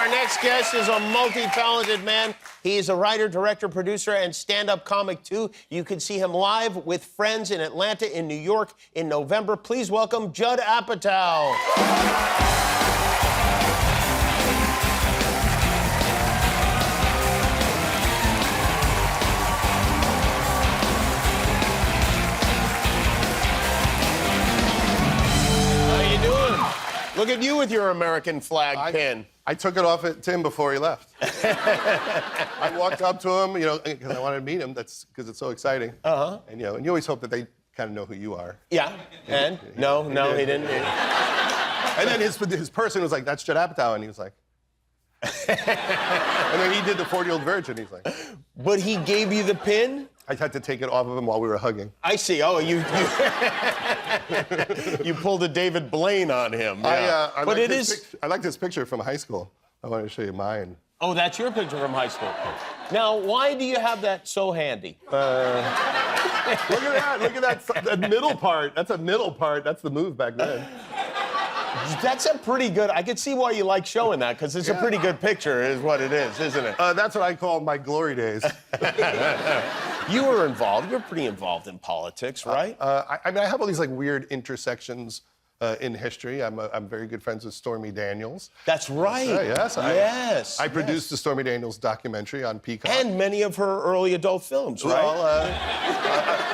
Our next guest is a multi-talented man. He is a writer, director, producer, and stand-up comic, too. You can see him live with friends in Atlanta, in New York, in November. Please welcome Judd Apatow. Look at you with your American flag pin. I took it off at Tim before he left. I walked up to him, because I wanted to meet him. That's because it's so exciting. And you always hope that they kind of know who you are. Yeah. And no, he didn't. And then his person was like, "That's Judd Apatow," and he was like. And then he did the 40-year-old virgin. He's like. But he gave you the pin? I had to take it off of him while we were hugging. I see. Oh, you you pulled a David Blaine on him. Yeah. I liked his picture from high school. I wanted to show you mine. Oh, that's your picture from high school. Now, why do you have that so handy? Look at that. Look at that middle part. That's a middle part. That's the move back then. That's a pretty good... I can see why you like showing that, because it's a pretty good picture, is what it is, isn't it? That's what I call my glory days. You were involved. You're pretty involved in politics, right? I have all these weird intersections in history. I'm very good friends with Stormy Daniels. That's right. Yes. I produced the Stormy Daniels documentary on Peacock. And many of her early adult films, right?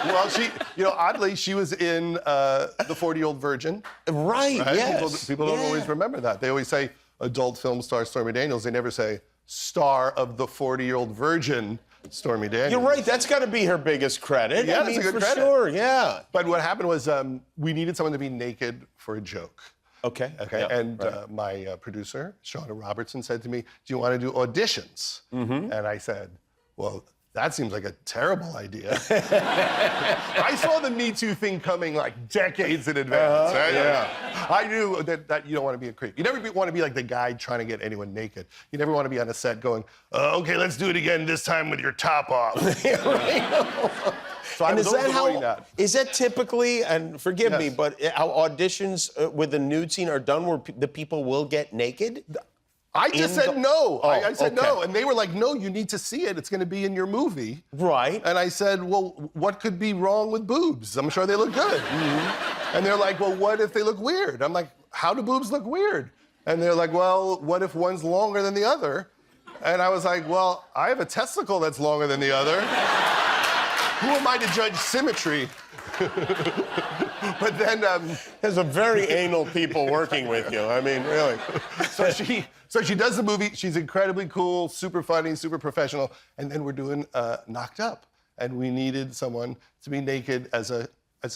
Well, she, oddly, she was in the 40-Year-Old Virgin. Right? Yes. People don't always remember that. They always say adult film star Stormy Daniels. They never say star of the 40-Year-Old Virgin. Stormy Daniels. You're right. That's got to be her biggest credit. Yeah, that's a good credit. Sure. Yeah. But what happened was we needed someone to be naked for a joke. Okay. Yeah, and my producer, Shauna Robertson, said to me, "Do you want to do auditions?" And I said, "Well, that seems like a terrible idea." I saw the Me Too thing coming decades in advance. Right? Yeah. I knew that you don't want to be a creep. You never want to be the guy trying to get anyone naked. You never want to be on a set going, "Okay, let's do it again, this time with your top off." So I was avoiding that. Is that typically, and forgive me, but how auditions with the nude scene are done where the people will get naked? I just said no. I said no. And they were like, "No, you need to see it. It's going to be in your movie." Right. And I said, "Well, what could be wrong with boobs? I'm sure they look good." And they're like, "Well, what if they look weird?" I'm like, "How do boobs look weird?" And they're like, "Well, what if one's longer than the other?" And I was like, "Well, I have a testicle that's longer than the other. Who am I to judge symmetry?" But then... There's a very anal people working with you. I mean, really. So she does the movie. She's incredibly cool, super funny, super professional. And then we're doing Knocked Up. And we needed someone to be naked as a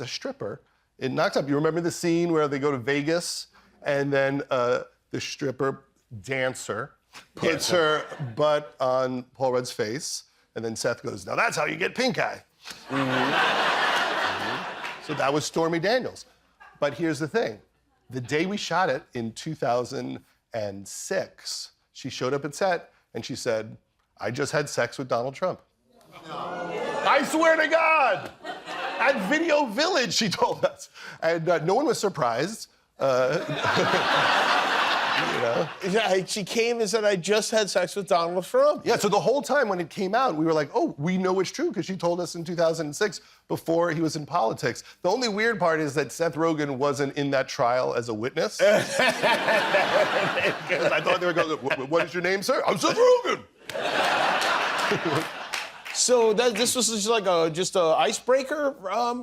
stripper in Knocked Up. You remember the scene where they go to Vegas and then the stripper dancer puts her butt on Paul Rudd's face. And then Seth goes, "Now that's how you get pink eye." So that was Stormy Daniels. But here's the thing. The day we shot it in 2006, she showed up at set and she said, "I just had sex with Donald Trump." No. I swear to God! At Video Village, she told us. And no one was surprised. Yeah, she came and said, "I just had sex with Donald Trump." Yeah, so the whole time when it came out, we were like, "Oh, we know it's true," because she told us in 2006 before he was in politics. The only weird part is that Seth Rogen wasn't in that trial as a witness. Because I thought they were going, "What is your name, sir?" "I'm Seth Rogen." So this was just a icebreaker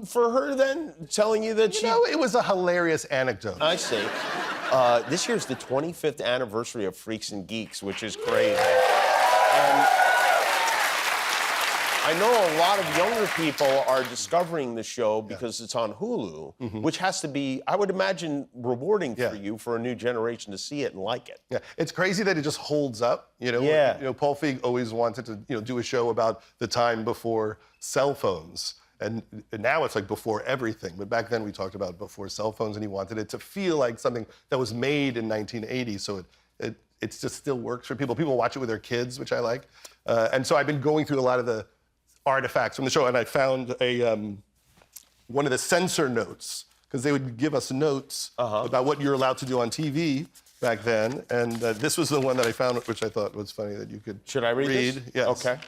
for her then, telling you that she... it was a hilarious anecdote. I see. This year's the 25th anniversary of Freaks and Geeks, which is crazy. I know a lot of younger people are discovering the show because it's on Hulu, which has to be, I would imagine, rewarding for you, for a new generation to see it and like it. Yeah, it's crazy that it just holds up. Paul Feig always wanted to, do a show about the time before cell phones. And now it's before everything. But back then we talked about before cell phones, and he wanted it to feel like something that was made in 1980. So it just still works for people. People watch it with their kids, which I like. And so I've been going through a lot of the artifacts from the show, and I found one of the censor notes, because they would give us notes about what you're allowed to do on TV. back then. And this was the one that I found, which I thought was funny that you could Should I read this? Yes. Okay.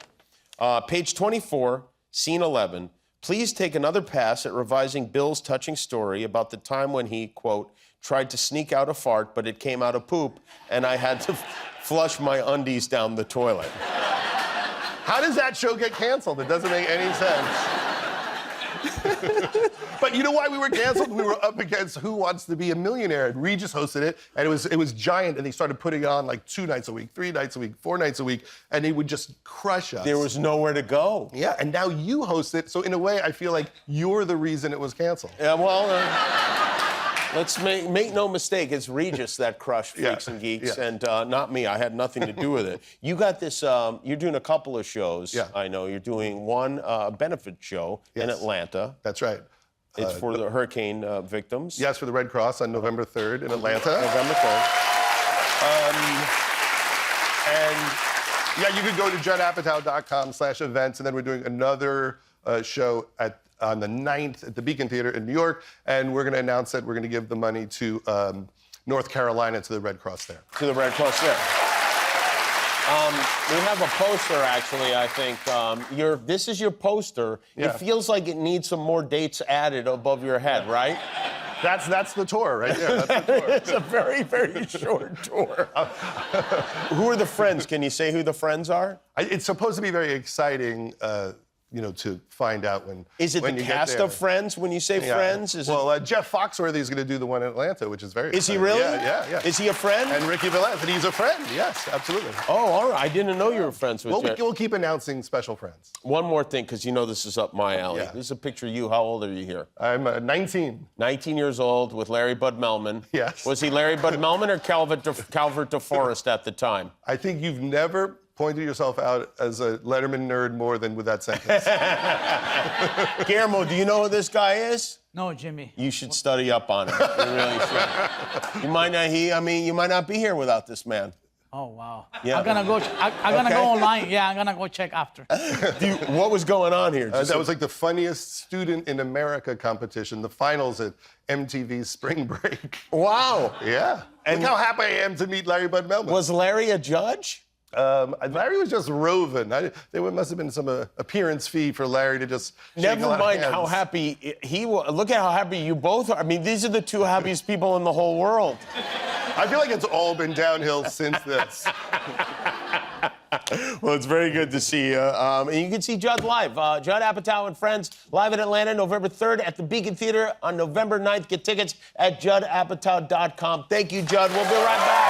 Page 24, scene 11. Please take another pass at revising Bill's touching story about the time when he, quote, tried to sneak out a fart, but it came out a poop, and I had to flush my undies down the toilet. How does that show get canceled? It doesn't make any sense. But you know why we were canceled? We were up against Who Wants to Be a Millionaire, and Regis hosted it, and it was giant, and they started putting it on like 2 nights a week, 3 nights a week, 4 nights a week, and they would just crush us. There was nowhere to go. Yeah, and now you host it, so in a way, I feel like you're the reason it was canceled. Yeah, well, let's make no mistake, it's Regis that crushed Freaks and Geeks, and not me. I had nothing to do with it. You got this, you're doing a couple of shows, I know. You're doing one benefit show in Atlanta. That's right. It's for the hurricane victims. Yes, for the Red Cross on November 3rd in Atlanta. November 3rd. And yeah, you could go to juddapatow.com/events, and then we're doing another show on the 9th at the Beacon Theater in New York, and we're going to announce that we're going to give the money to North Carolina, to the Red Cross there. To the Red Cross there. We have a poster, actually, I think. This is your poster. Yeah. It feels like it needs some more dates added above your head, right? That's the tour right there. That's the tour. It's a very, very short tour. Who are the friends? Can you say who the friends are? It's supposed to be very exciting, to find out when. Is it when the you get cast there. of Friends when you say Friends? Jeff Foxworthy is going to do the one in Atlanta, which is very Is he exciting. really? Yeah. Is he a friend? And Ricky Velez, and he's a friend. Yes, absolutely. Oh, all right. I didn't know you were friends with Jeff. We'll keep announcing special friends. One more thing, because you know this is up my alley. Yeah. This is a picture of you. How old are you here? I'm 19. 19 years old with Larry Bud Melman. Yes. Was he Larry Bud Melman or Calvert DeForest at the time? I think you've never pointed yourself out as a Letterman nerd more than with that sentence. Guillermo, do you know who this guy is? No, Jimmy. You should study up on him. You really should. You might not be here without this man. Oh, wow. Yeah. I'm gonna go. I'm gonna go online. Yeah, I'm gonna go check after. What was going on here? That was like the funniest student in America competition, the finals at MTV's Spring Break. Wow. Yeah. And look how happy I am to meet Larry Bud Melman. Was Larry a judge? Larry was just roving. There must have been some appearance fee for Larry to just shake a Never lot of mind hands. how happy he was. Look at how happy you both are. I mean, these are the two happiest people in the whole world. I feel like it's all been downhill since this. Well, it's very good to see you. And you can see Judd live. Judd Apatow and Friends live in Atlanta, November 3rd at the Beacon Theater on November 9th. Get tickets at juddapatow.com. Thank you, Judd. We'll be right back.